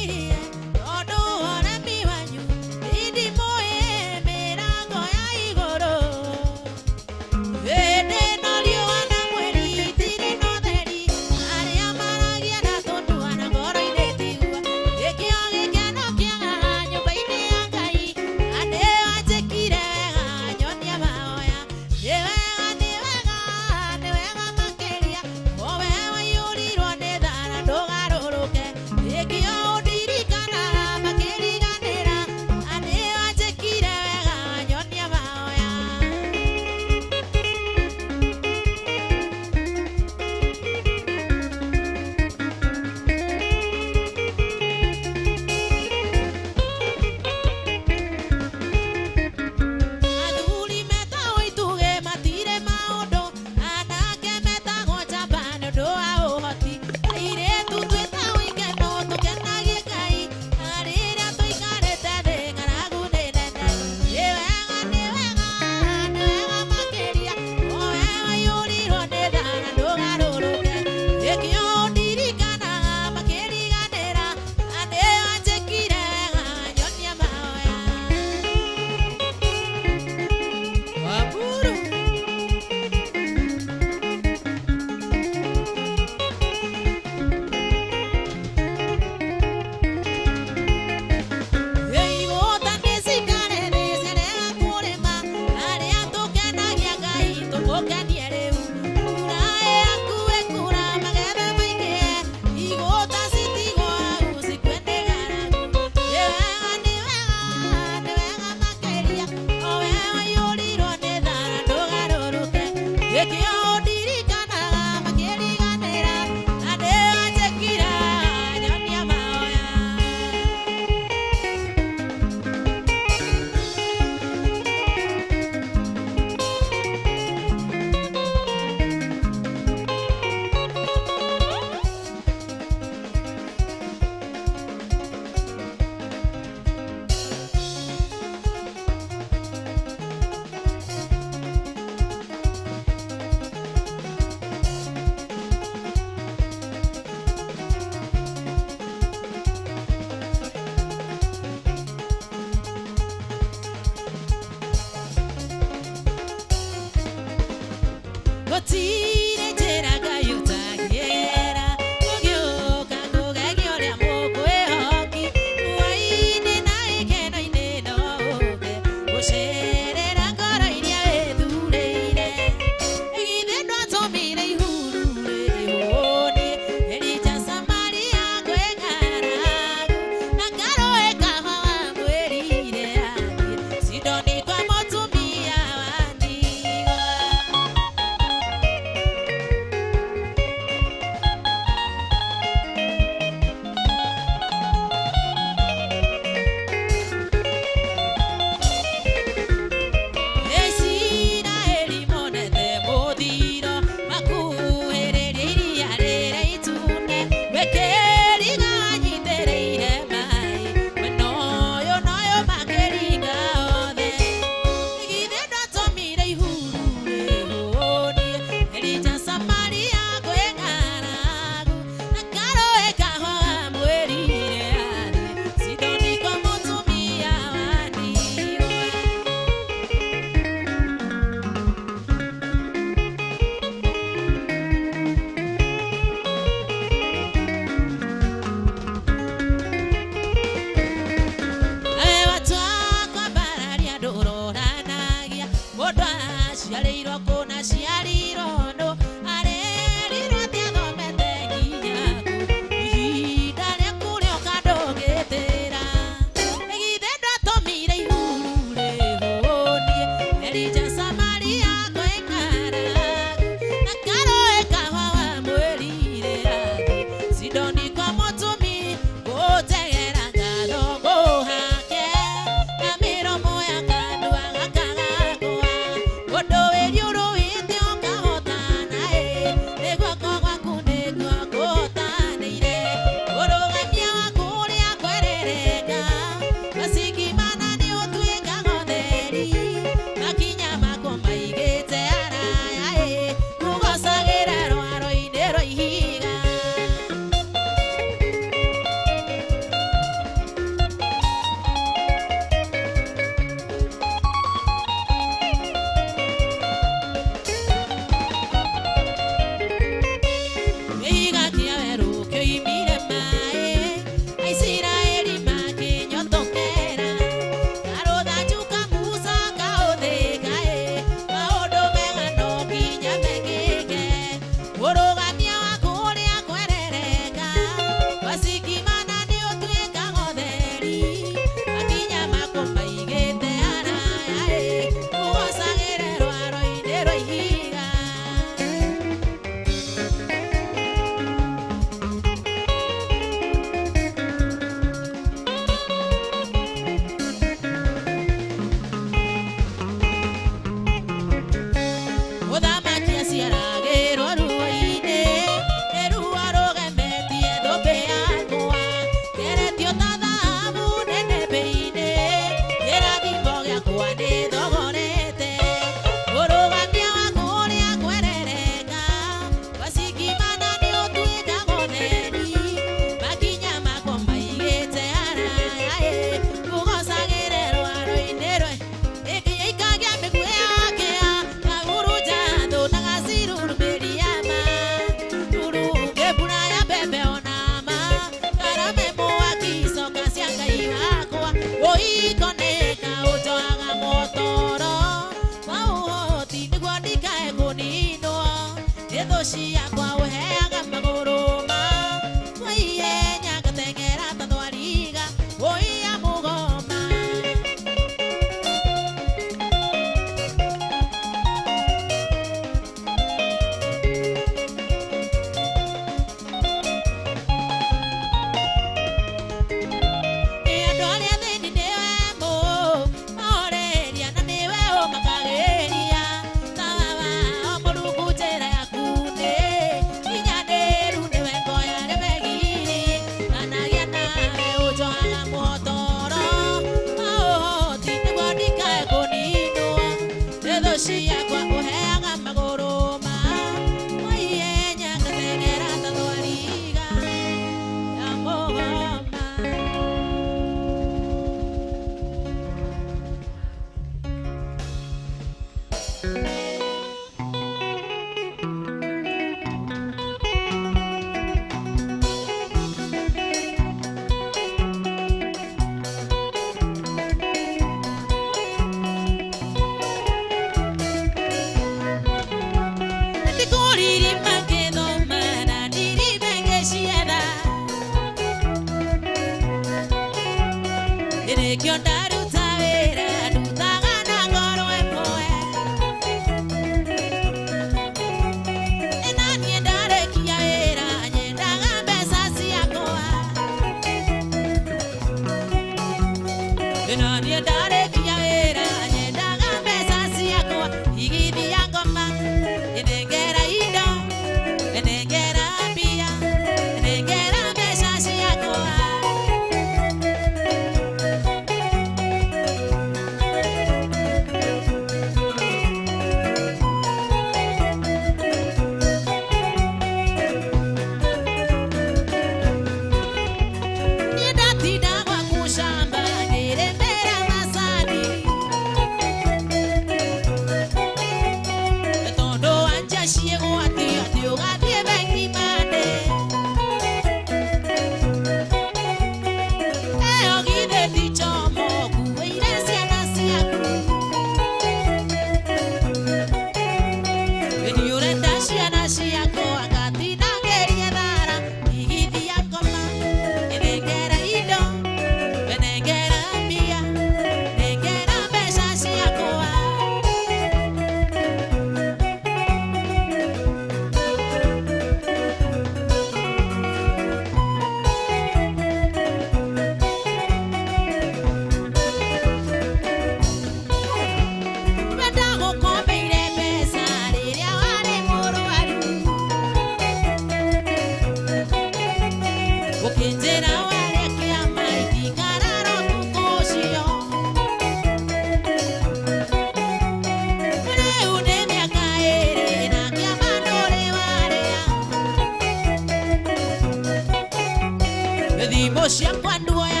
Motion, one do I